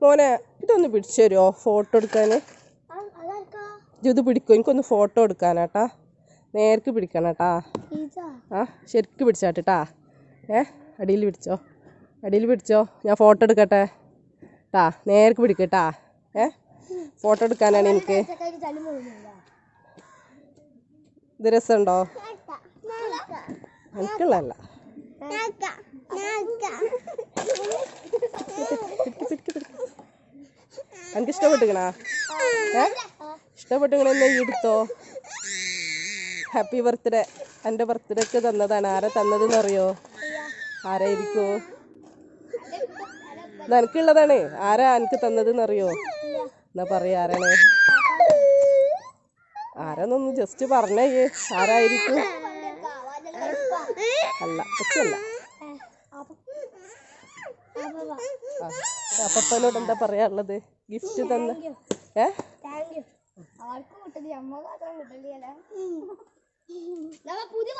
മോനെ ഇതൊന്ന് പിടിച്ചു തരുമോ ഫോട്ടോ എടുക്കാൻ? ഇത് പിടിക്കും, എനിക്കൊന്ന് ഫോട്ടോ എടുക്കാനാട്ടാ. നേർക്ക് പിടിക്കണം കേട്ടാ. ആ ശരിക്ക് പിടിച്ചാട്ടാ. അടിയിൽ പിടിച്ചോ, അടിയിൽ പിടിച്ചോ. ഞാൻ ഫോട്ടോ എടുക്കട്ടെ ട്ടാ. നേർക്ക് പിടിക്കട്ടാ. ഫോട്ടോ എടുക്കാനാണ് എനിക്ക്. ഇത് രസമുണ്ടോ? എനിക്കുള്ളതല്ല. എനിക്ക് ഇഷ്ടപ്പെട്ടിക്കണാ? ഇഷ്ടപ്പെട്ടിക്കണെന്ന് ഈ എടുത്തോ. Happy birthday. എൻ്റെ ബർത്ത്ഡേക്ക് തന്നതാണ്. ആരാ തന്നതെന്ന് അറിയോ? ആരായിരിക്കോ? എനിക്കുള്ളതാണ്. ആരാ എനിക്ക് തന്നതെന്ന് അറിയോ? എന്നാ പറയാ ആരാണ്? ആരാന്നൊന്ന് ജസ്റ്റ് പറഞ്ഞേ. ആരായിരിക്കും? അല്ല, ഒക്കെയല്ല. അപ്പനോട് എന്താ പറയാനുള്ളത്? ഗിഫ്റ്റ് തന്ന പുതിയ